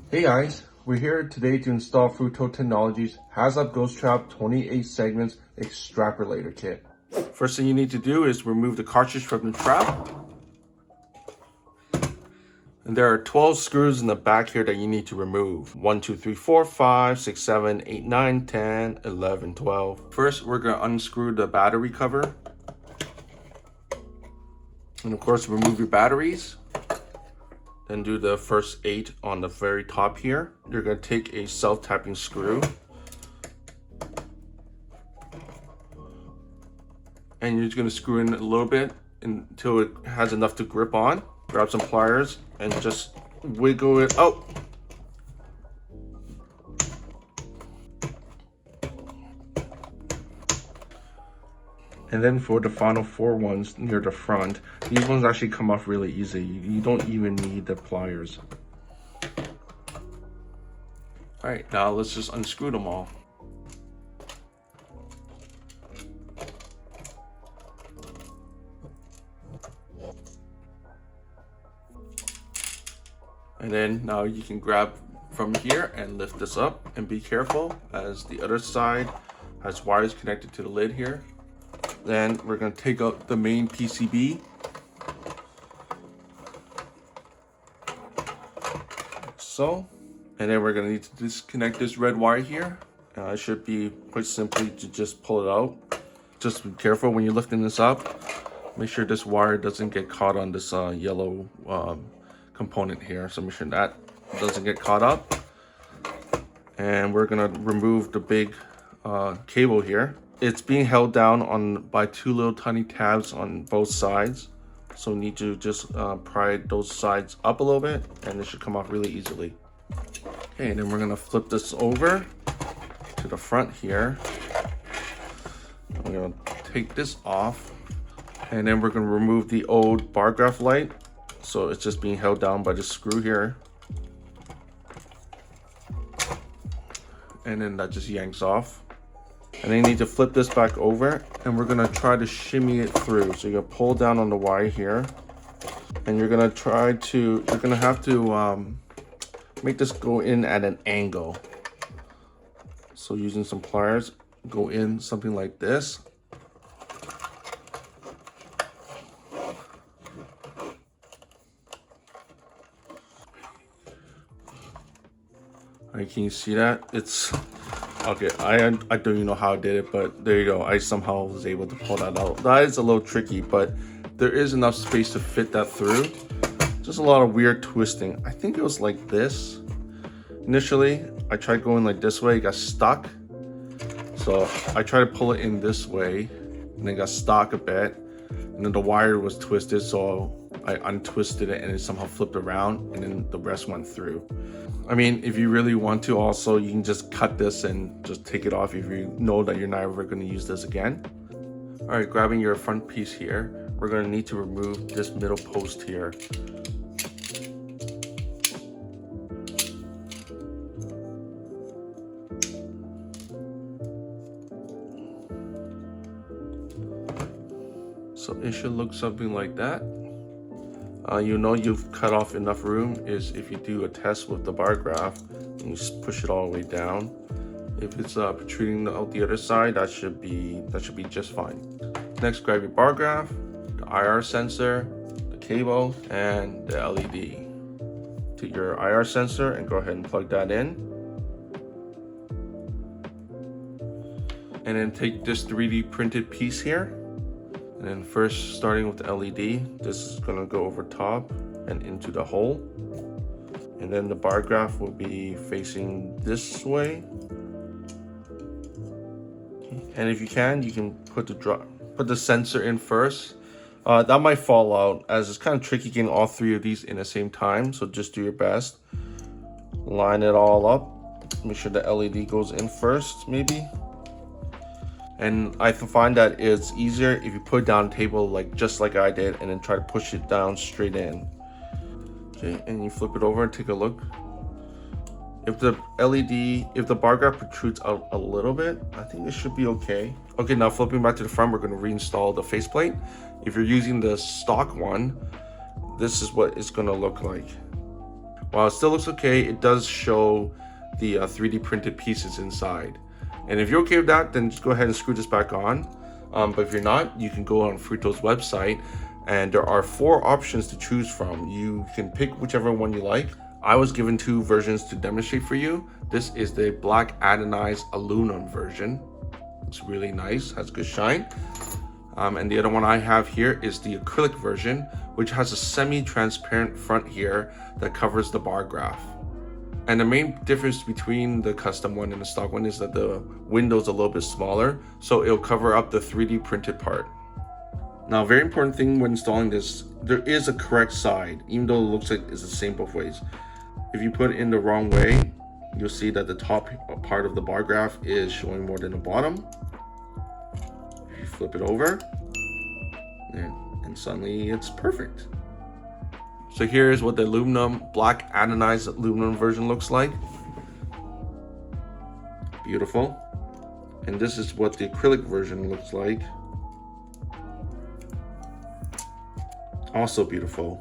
Hey guys, we're here today to install Fruttotechnology's Haslab Ghost Trap 28 segments Extrapolator kit. First thing you need to do is remove the cartridge from the trap. And there are 12 screws in the back here that you need to remove. 1, 2, 3, 4, 5, 6, 7, 8, 9, 10, 11, 12. First, we're going to unscrew the battery cover. And of course, remove your batteries. Then do the first 8 on the very top here. You're going to take a self-tapping screw. And you're just going to screw in a little bit until it has enough to grip on. Grab some pliers and just wiggle it out. And then for the final 4 ones near the front, these ones actually come off really easy. You don't even need the pliers. All right, now let's just unscrew them all. And then now you can grab from here and lift this up, and be careful as the other side has wires connected to the lid here. Then we're going to take out the main PCB. So, and then we're going to need to disconnect this red wire here. It should be quite simply to just pull it out. Just be careful when you're lifting this up. Make sure this wire doesn't get caught on this yellow component here. So make sure that doesn't get caught up. And we're going to remove the big cable here. It's being held down by 2 little tiny tabs on both sides. So you need to just pry those sides up a little bit and it should come off really easily. Okay, and then we're gonna flip this over to the front here. I'm gonna take this off and then we're gonna remove the old Bargraph light. So it's just being held down by the screw here. And then that just yanks off. And then you need to flip this back over and we're gonna try to shimmy it through. So you're gonna pull down on the wire here and you're gonna have to make this go in at an angle. So using some pliers, go in something like this. Can you see that? It's okay. I don't even know how I did it, but there you go. I somehow was able to pull that out. That is a little tricky, but there is enough space to fit that through. Just a lot of weird twisting. I think it was like this. Initially, I tried going like this way, it got stuck. So I tried to pull it in this way, and it got stuck a bit. And then the wire was twisted, so I untwisted it and it somehow flipped around and then the rest went through. I mean, if you really want to also, you can just cut this and just take it off if you know that you're not ever going to use this again. All right, grabbing your front piece here, we're going to need to remove this middle post here. So it should look something like that. You know you've cut off enough room is if you do a test with the Bargraph and you just push it all the way down. If it's protruding out the other side, that should be just fine. Next, grab your Bargraph, the IR sensor, the cable, and the LED. Take your IR sensor and go ahead and plug that in. And then take this 3D printed piece here. And then first, starting with the LED, this is going to go over top and into the hole. And then the Bargraph will be facing this way. And if you can put the sensor in first. That might fall out as it's kind of tricky getting all 3 of these in the same time. So just do your best. Line it all up. Make sure the LED goes in first, maybe. And I find that it's easier if you put it down on the table just like I did and then try to push it down straight in. Okay, and you flip it over and take a look. If the Bargraph protrudes out a little bit, I think it should be okay. Okay, now flipping back to the front, we're going to reinstall the faceplate. If you're using the stock one, this is what it's going to look like. While it still looks okay, it does show the 3D printed pieces inside. And if you're okay with that, then just go ahead and screw this back on. But if you're not, you can go on Frutto's website, and there are 4 options to choose from. You can pick whichever one you like. I was given 2 versions to demonstrate for you. This is the black anodized aluminum version. It's really nice, has good shine. And the other one I have here is the acrylic version, which has a semi-transparent front here that covers the bar graph. And the main difference between the custom one and the stock one is that the window's a little bit smaller, so it'll cover up the 3D printed part. Now, a very important thing when installing this, there is a correct side, even though it looks like it's the same both ways. If you put it in the wrong way, you'll see that the top part of the bar graph is showing more than the bottom. If you flip it over, and suddenly it's perfect. So here's what the aluminum, black anodized aluminum version looks like. Beautiful. And this is what the acrylic version looks like. Also beautiful.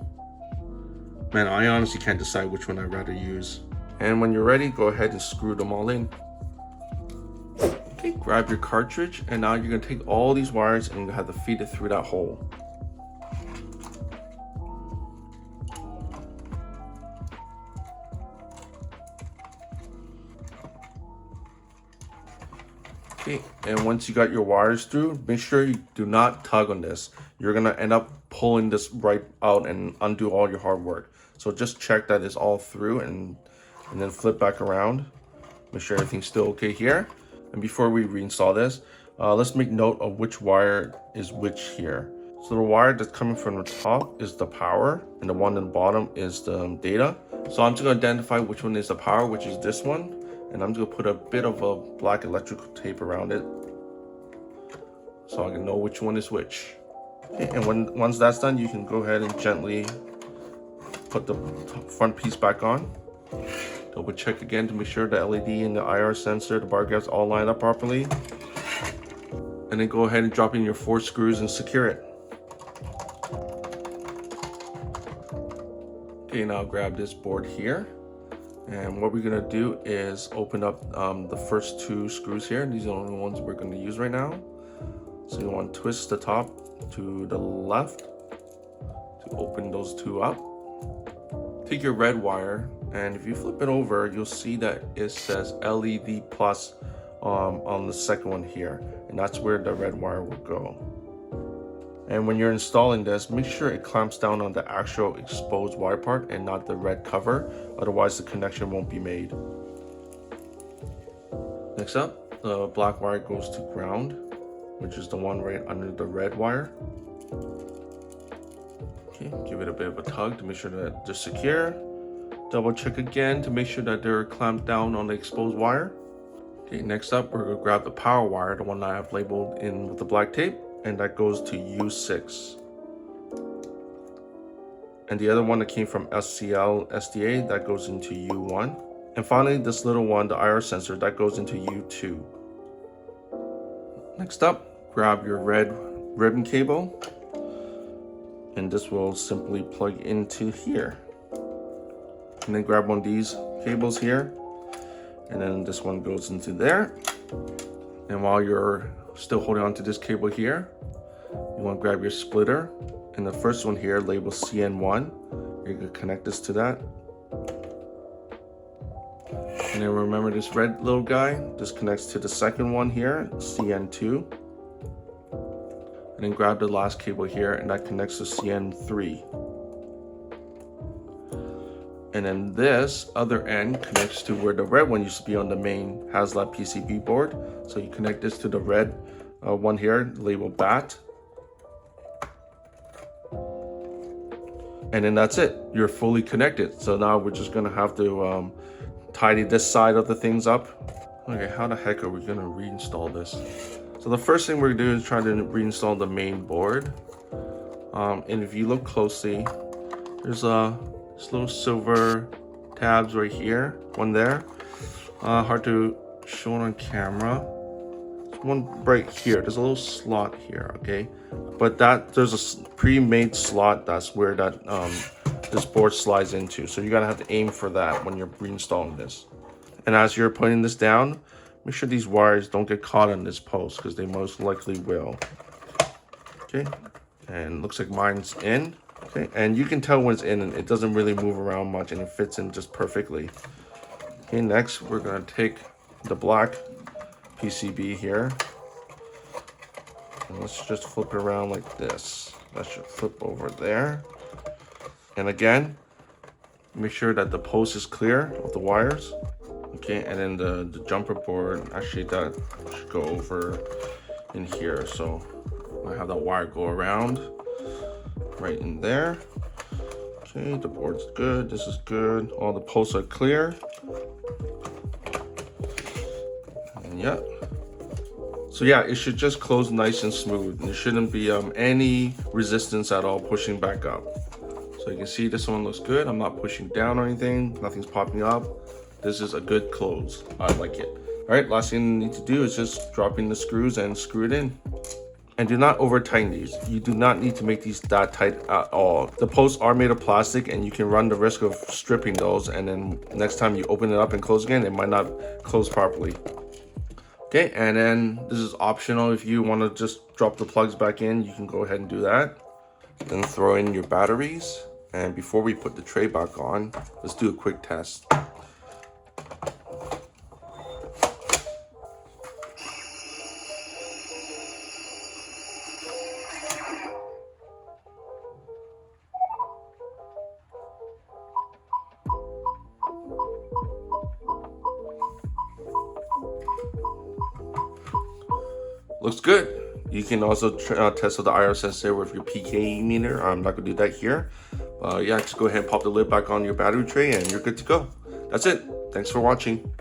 Man, I honestly can't decide which one I'd rather use. And when you're ready, go ahead and screw them all in. Okay, grab your cartridge, and now you're gonna take all these wires and you have to feed it through that hole. Okay, and once you got your wires through, make sure you do not tug on this. You're gonna end up pulling this right out and undo all your hard work. So just check that it's all through and then flip back around. Make sure everything's still okay here. And before we reinstall this, let's make note of which wire is which here. So the wire that's coming from the top is the power, and the one on the bottom is the data. So I'm just gonna identify which one is the power, which is this one. And I'm just gonna put a bit of a black electrical tape around it so I can know which one is which. Okay, and once that's done, you can go ahead and gently put the front piece back on. Double check again to make sure the LED and the IR sensor, the bar graphs all line up properly. And then go ahead and drop in your 4 screws and secure it. Okay, now grab this board here. And what we're gonna do is open up the first 2 screws here. These are the only ones we're gonna use right now. So you want to twist the top to the left to open those 2 up. Take your red wire, and if you flip it over, you'll see that it says LED plus on the second one here, and that's where the red wire will go. And when you're installing this, make sure it clamps down on the actual exposed wire part and not the red cover, otherwise the connection won't be made. Next up, the black wire goes to ground, which is the one right under the red wire. Okay, give it a bit of a tug to make sure that they're secure. Double check again to make sure that they're clamped down on the exposed wire. Okay, next up, we're gonna grab the power wire, the one that I have labeled in with the black tape, and that goes to U6. And the other one that came from SCL SDA, that goes into U1. And finally, this little one, the IR sensor, that goes into U2. Next up, grab your red ribbon cable, and this will simply plug into here. And then grab one of these cables here, and then this one goes into there. And while you're still holding on to this cable here, you want to grab your splitter, and the first one here labeled CN1, you're going to connect this to that. And then remember this red little guy, this connects to the second one here, CN2. And then grab the last cable here, and that connects to CN3. And then this other end connects to where the red one used to be on the main Haslab PCB board. So you connect this to the red one here, labeled BAT. And then that's it, you're fully connected. So now we're just gonna have to tidy this side of the things up. Okay, how the heck are we gonna reinstall this? So the first thing we're gonna do is try to reinstall the main board. And if you look closely, there's this little silver tabs right here, one there. Hard to show it on camera. There's one right here, there's a little slot here, okay? But there's a pre-made slot, that's where that the this board slides into. So you're gonna have to aim for that when you're reinstalling this. And as you're putting this down, make sure these wires don't get caught in this post, because they most likely will. Okay, and looks like mine's in. Okay, and you can tell when it's in, and it doesn't really move around much, and it fits in just perfectly. Okay, next we're gonna take the black PCB here, and let's just flip it around like this. That should flip over there. And again, make sure that the post is clear of the wires. Okay, and then the jumper board, actually that should go over in here. So I have that wire go around right in there. Okay, the board's good, this is good. All the posts are clear. And yeah. So yeah, it should just close nice and smooth. There shouldn't be any resistance at all pushing back up. So you can see this one looks good. I'm not pushing down or anything. Nothing's popping up. This is a good close. I like it. All right, last thing you need to do is just drop in the screws and screw it in. And do not over tighten these. You do not need to make these that tight at all. The posts are made of plastic, and you can run the risk of stripping those, and then next time you open it up and close again, it might not close properly. Okay, and then this is optional. If you want to just drop the plugs back in, you can go ahead and do that. Then throw in your batteries. And before we put the tray back on, let's do a quick test. Looks good. You can also test with the IR sensor with your PK meter. I'm not gonna do that here. Yeah, just go ahead and pop the lid back on your battery tray and you're good to go. That's it. Thanks for watching.